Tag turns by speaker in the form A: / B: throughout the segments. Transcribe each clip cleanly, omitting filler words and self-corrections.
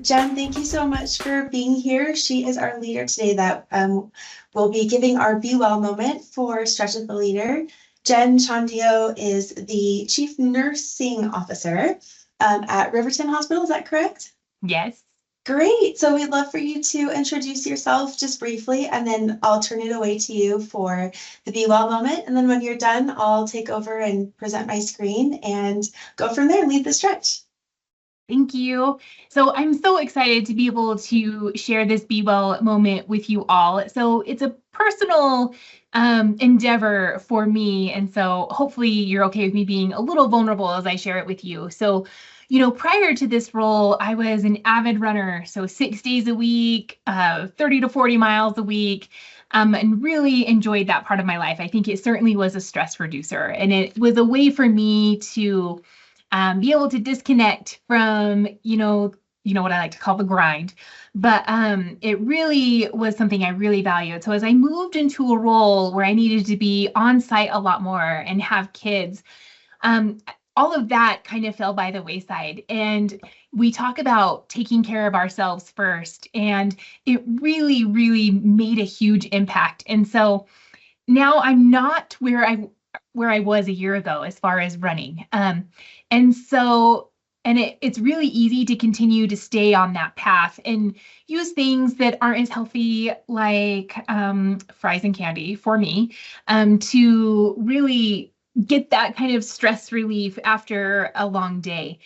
A: Jen, thank you so much for being here. She is our leader today that will be giving our Be Well moment for Stretch with the Leader. Jen Chandio is the Chief Nursing Officer at Riverton Hospital. Is that correct?
B: Yes.
A: Great. So we'd love for you to introduce yourself just briefly, and then I'll turn it away to you for the Be Well moment. And then when you're done, I'll take over and present my screen and go from there and lead the stretch.
B: Thank you. So I'm so excited to be able to share this Be Well moment with you all. So it's a personal endeavor for me. And so hopefully you're okay with me being a little vulnerable as I share it with you. So, prior to this role, I was an avid runner. So 6 days a week, 30 to 40 miles a week. And really enjoyed that part of my life. I think it certainly was a stress reducer. And it was a way for me to be able to disconnect from, what I like to call the grind. But it really was something I really valued. So as I moved into a role where I needed to be on site a lot more and have kids, um, all of that kind of fell by the wayside. And we talk about taking care of ourselves first, and it really, really made a huge impact. And so now I'm not where I was a year ago as far as running. And so, it's really easy to continue to stay on that path and use things that aren't as healthy, like fries and candy for me, to really get that kind of stress relief after a long day.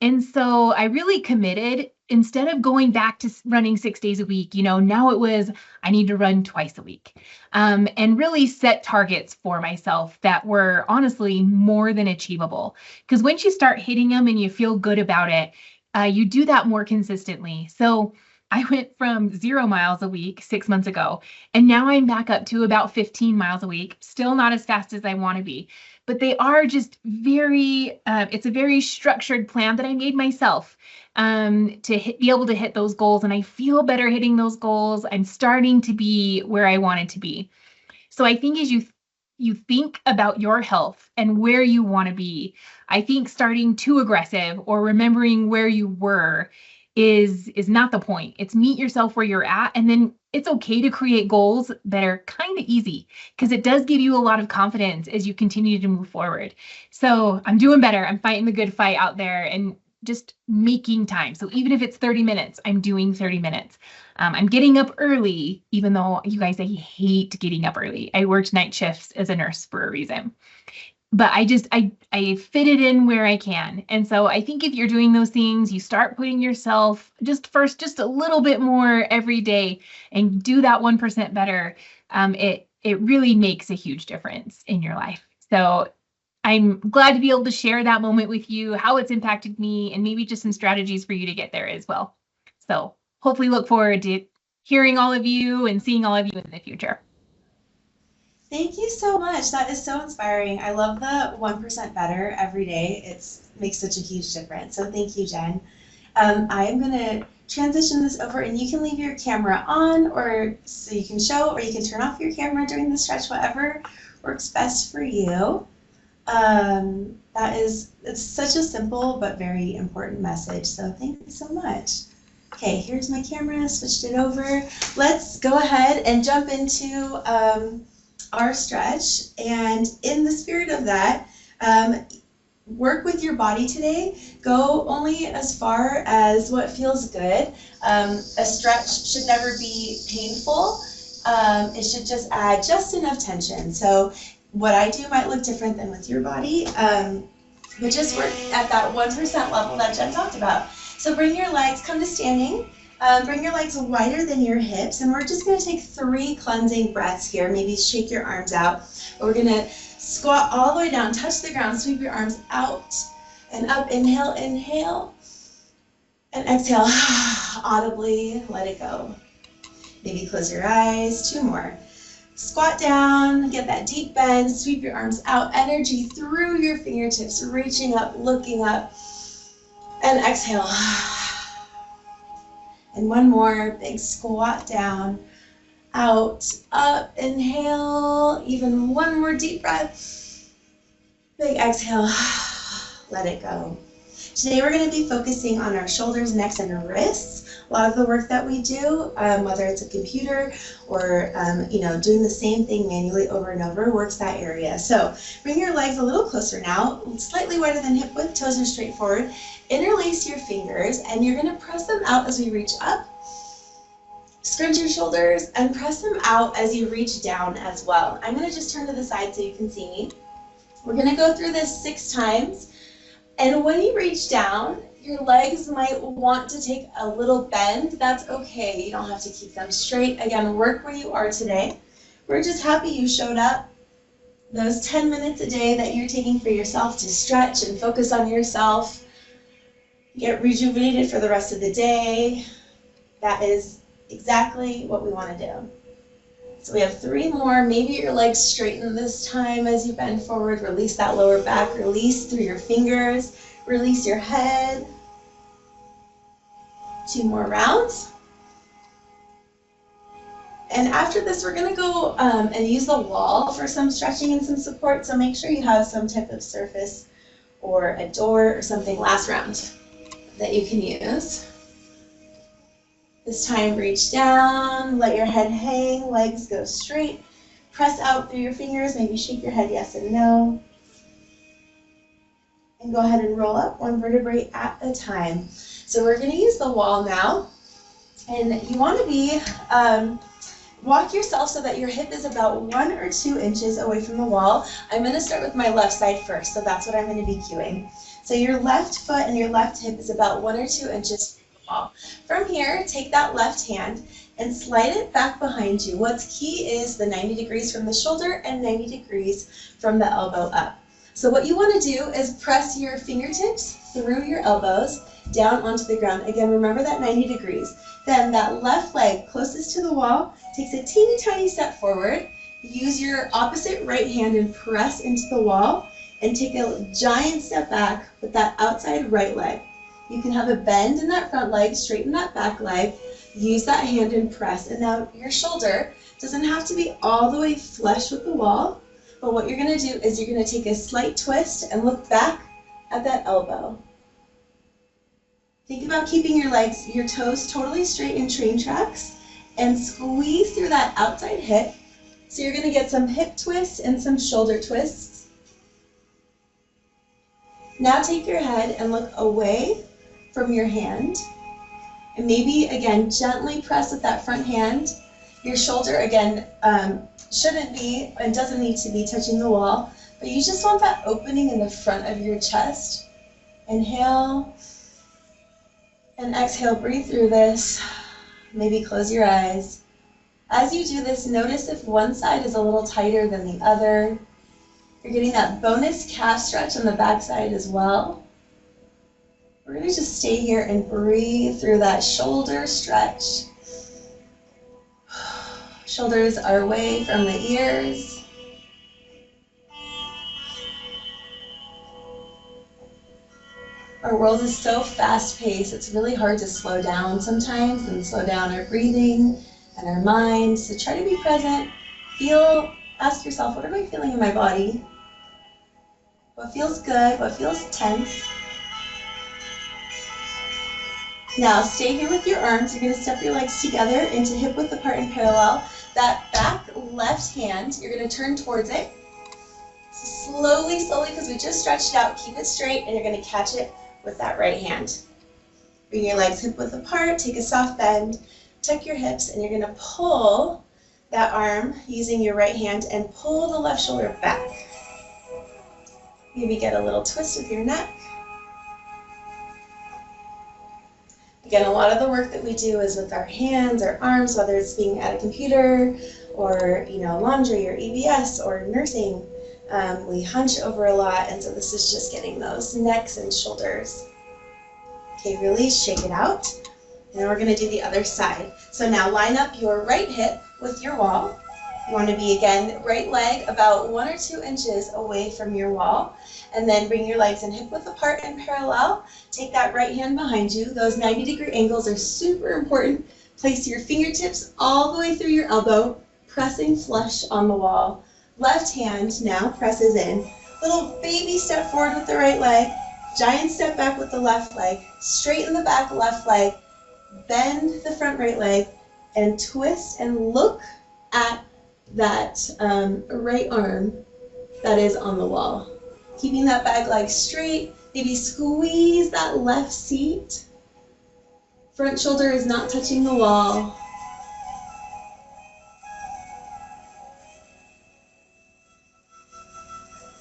B: And so I really committed, instead of going back to running 6 days a week, now it was, I need to run twice a week, and really set targets for myself that were honestly more than achievable. Because once you start hitting them and you feel good about it, you do that more consistently. So I went from 0 miles a week 6 months ago, and now I'm back up to about 15 miles a week, still not as fast as I want to be. But they are just it's a very structured plan that I made myself, to be able to hit those goals. And I feel better hitting those goals. I'm starting to be where I wanted to be. So I think as you think about your health and where you want to be, I think starting too aggressive or remembering where you were is not the point. It's meet yourself where you're at, and then it's okay to create goals that are kind of easy, because it does give you a lot of confidence as you continue to move forward. So I'm doing better. I'm fighting the good fight out there and just making time. So even if it's 30 minutes, I'm doing 30 minutes. I'm getting up early, even though you guys, I hate getting up early. I worked night shifts as a nurse for a reason. But I fit it in where I can. And so I think if you're doing those things, you start putting yourself just a little bit more every day and do that 1% better. It really makes a huge difference in your life. So I'm glad to be able to share that moment with you, how it's impacted me, and maybe just some strategies for you to get there as well. So hopefully look forward to hearing all of you and seeing all of you in the future.
A: Thank you so much. That is so inspiring. I love the 1% better every day. It makes such a huge difference. So thank you, Jen. I am going to transition this over, and you can leave your camera on, or so you can show, or you can turn off your camera during the stretch, whatever works best for you. It's such a simple but very important message. So thank you so much. Okay, here's my camera, switched it over. Let's go ahead and jump into our stretch. And in the spirit of that, work with your body today. Go only as far as what feels good. A stretch should never be painful. It should just add just enough tension. So what I do might look different than with your body, but just work at that 1% level that Jen talked about. So bring your legs, come to standing. Bring your legs wider than your hips, and we're just going to take 3 cleansing breaths here. Maybe shake your arms out. We're going to squat all the way down, touch the ground, sweep your arms out and up. Inhale, inhale, and exhale. Audibly let it go. Maybe close your eyes. 2 more. Squat down, get that deep bend, sweep your arms out, energy through your fingertips, reaching up, looking up, and exhale. And 1 more, big squat down, out, up, inhale, even 1 more deep breath, big exhale, let it go. Today we're going to be focusing on our shoulders, necks, and wrists. A lot of the work that we do, whether it's a computer or doing the same thing manually over and over, works that area. So bring your legs a little closer now, slightly wider than hip width, toes are straight forward. Interlace your fingers, and you're going to press them out as we reach up. Scrunch your shoulders and press them out as you reach down as well. I'm going to just turn to the side so you can see me. We're going to go through this 6 times. And when you reach down, your legs might want to take a little bend. That's okay. You don't have to keep them straight. Again, work where you are today. We're just happy you showed up. Those 10 minutes a day that you're taking for yourself to stretch and focus on yourself, get rejuvenated for the rest of the day. That is exactly what we want to do. So we have 3 more. Maybe your legs straighten this time as you bend forward. Release that lower back. Release through your fingers. Release your head. 2 more rounds. And after this, we're going to go and use the wall for some stretching and some support. So make sure you have some type of surface or a door or something last round that you can use. This time, reach down, let your head hang, legs go straight. Press out through your fingers, maybe shake your head yes and no. And go ahead and roll up 1 vertebrae at a time. So we're going to use the wall now. And you want to be, walk yourself so that your hip is about 1 or 2 inches away from the wall. I'm going to start with my left side first, so that's what I'm going to be cueing. So your left foot and your left hip is about 1 or 2 inches. From here, take that left hand and slide it back behind you. What's key is the 90 degrees from the shoulder and 90 degrees from the elbow up. So what you want to do is press your fingertips through your elbows down onto the ground. Again, remember that 90 degrees. Then that left leg closest to the wall takes a teeny tiny step forward. Use your opposite right hand and press into the wall and take a giant step back with that outside right leg. You can have a bend in that front leg, straighten that back leg, use that hand and press. And now your shoulder doesn't have to be all the way flush with the wall, but what you're going to do is you're going to take a slight twist and look back at that elbow. Think about keeping your legs, your toes totally straight in train tracks and squeeze through that outside hip. So you're going to get some hip twists and some shoulder twists. Now take your head and look away from your hand, and maybe again gently press with that front hand. Your shoulder again shouldn't be and doesn't need to be touching the wall, but you just want that opening in the front of your chest. Inhale and exhale, breathe through this. Maybe close your eyes. As you do this, notice if one side is a little tighter than the other. You're getting that bonus calf stretch on the back side as well. We're going to just stay here and breathe through that shoulder stretch. Shoulders are away from the ears. Our world is so fast-paced, it's really hard to slow down sometimes and slow down our breathing and our mind. So try to be present. Ask yourself, what am I feeling in my body? What feels good? What feels tense? Now stay here with your arms. You're going to step your legs together into hip width apart and parallel. That back left hand, you're going to turn towards it. So slowly, because we just stretched out, keep it straight, and you're going to catch it with that right hand. Bring your legs hip width apart, take a soft bend, tuck your hips, and you're going to pull that arm using your right hand and pull the left shoulder back. Maybe get a little twist with your neck. Again, a lot of the work that we do is with our hands, our arms, whether it's being at a computer or laundry or EBS or nursing. We hunch over a lot, and so this is just getting those necks and shoulders. Okay, release, shake it out. And then we're going to do the other side. So now line up your right hip with your wall. You want to be, again, right leg about 1 or 2 inches away from your wall. And then bring your legs in hip width apart and parallel. Take that right hand behind you. Those 90-degree angles are super important. Place your fingertips all the way through your elbow, pressing flush on the wall. Left hand now presses in. Little baby step forward with the right leg. Giant step back with the left leg, straighten the back left leg, bend the front right leg, and twist and look at that right arm that is on the wall. Keeping that back leg straight, maybe squeeze that left seat. Front shoulder is not touching the wall.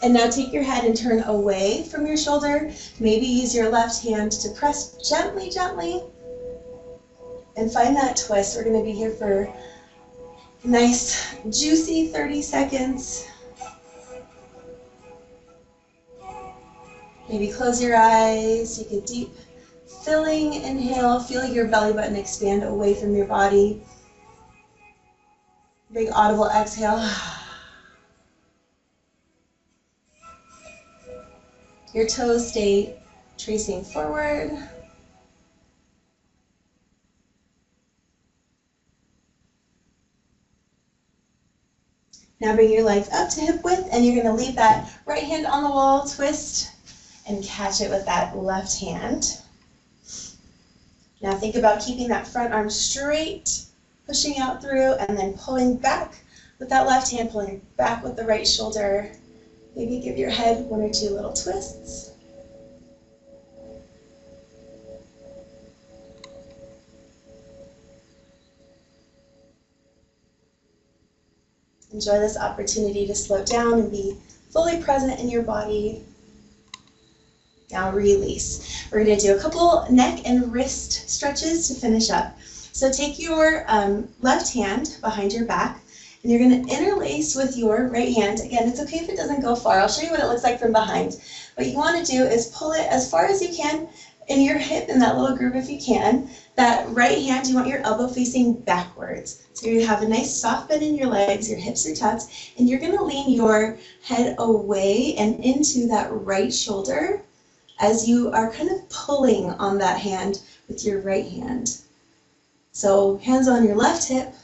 A: And now take your head and turn away from your shoulder. Maybe use your left hand to press gently, gently. And find that twist. We're going to be here for a nice, juicy 30 seconds. Maybe close your eyes. Take a deep, filling inhale. Feel your belly button expand away from your body. Big audible exhale. Your toes stay tracing forward. Now bring your legs up to hip width, and you're going to leave that right hand on the wall, twist, and catch it with that left hand. Now think about keeping that front arm straight, pushing out through, and then pulling back with that left hand, pulling back with the right shoulder. Maybe give your head one or two little twists. Enjoy this opportunity to slow down and be fully present in your body. Now release. We're going to do a couple neck and wrist stretches to finish up. So take your left hand behind your back, and you're going to interlace with your right hand. Again, it's okay if it doesn't go far. I'll show you what it looks like from behind. What you want to do is pull it as far as you can in your hip, in that little groove if you can. That right hand, you want your elbow facing backwards. So you have a nice soft bend in your legs, your hips are tucked, and you're going to lean your head away and into that right shoulder as you are kind of pulling on that hand with your right hand. So hands on your left hip,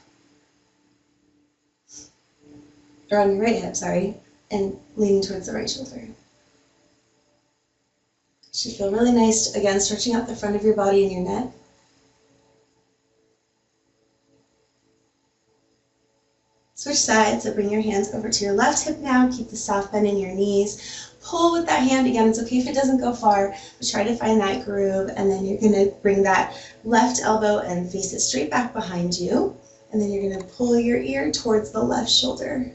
A: or on your right hip, sorry, and leaning towards the right shoulder. Should feel really nice, again, stretching out the front of your body and your neck. Switch sides, so bring your hands over to your left hip now, keep the soft bend in your knees. Pull with that hand, again, it's okay if it doesn't go far, but try to find that groove, and then you're gonna bring that left elbow and face it straight back behind you, and then you're gonna pull your ear towards the left shoulder.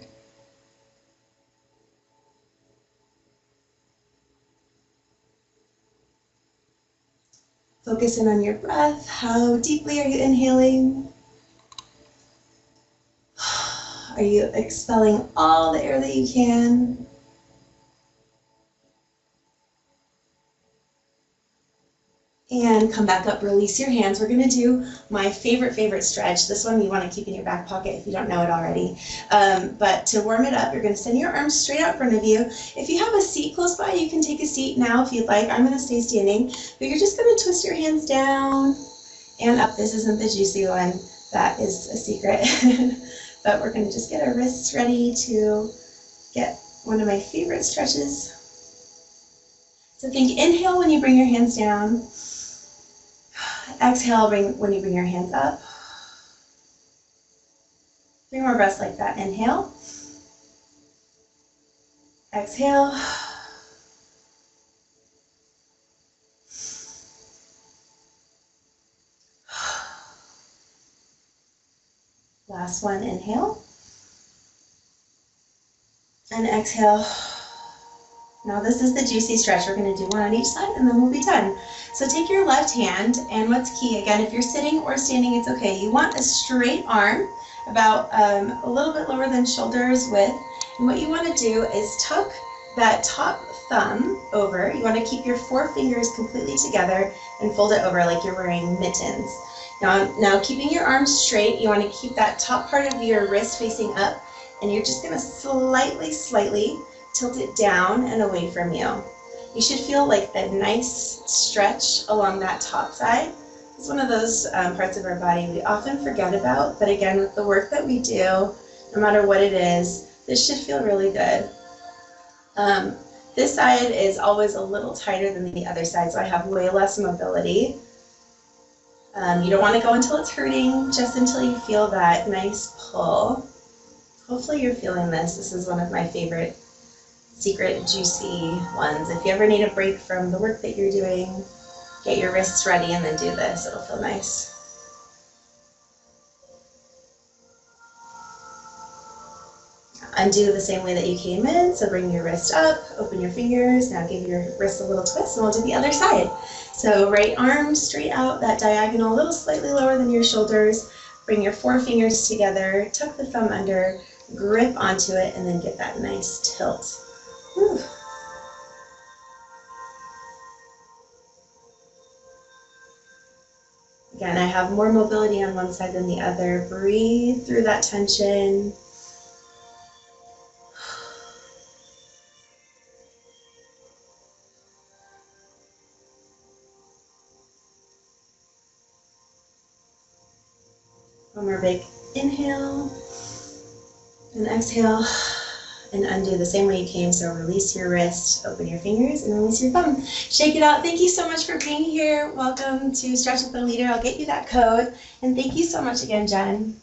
A: Focus in on your breath. How deeply are you inhaling? Are you expelling all the air that you can? And come back up, release your hands. We're gonna do my favorite stretch. This one you wanna keep in your back pocket if you don't know it already. But to warm it up, you're gonna send your arms straight out in front of you. If you have a seat close by, you can take a seat now if you'd like. I'm gonna stay standing, but you're just gonna twist your hands down and up. This isn't the juicy one, that is a secret. But we're gonna just get our wrists ready to get one of my favorite stretches. So think inhale when you bring your hands down. Exhale when you bring your hands up. 3 more breaths like that. Inhale. Exhale. Last one, inhale. And exhale. Now this is the juicy stretch. We're going to do one on each side and then we'll be done. So take your left hand, and what's key, again, if you're sitting or standing, it's okay. You want a straight arm, about a little bit lower than shoulders width. And what you want to do is tuck that top thumb over. You want to keep your 4 fingers completely together and fold it over like you're wearing mittens. Now keeping your arms straight, you want to keep that top part of your wrist facing up, and you're just going to slightly tilt it down and away from you. You should feel like a nice stretch along that top side. It's one of those parts of our body we often forget about, but again, with the work that we do, no matter what it is, this should feel really good. This side is always a little tighter than the other side, so I have way less mobility. You don't want to go until it's hurting, just until you feel that nice pull. Hopefully you're feeling this. This is one of my favorite secret juicy ones. If you ever need a break from the work that you're doing, get your wrists ready and then do this. It'll feel nice. Undo the same way that you came in, so bring your wrist up, open your fingers, now give your wrist a little twist and we'll do the other side. So right arm straight out, that diagonal, a little slightly lower than your shoulders. Bring your four fingers together, tuck the thumb under, grip onto it, and then get that nice tilt. Whew. Again, I have more mobility on one side than the other. Breathe through that tension. One more big inhale and exhale, and undo the same way you came. So release your wrist, open your fingers, and release your thumb. Shake it out. Thank you so much for being here. Welcome to Stretch with the Leader. I'll get you that code. And thank you so much again, Jen.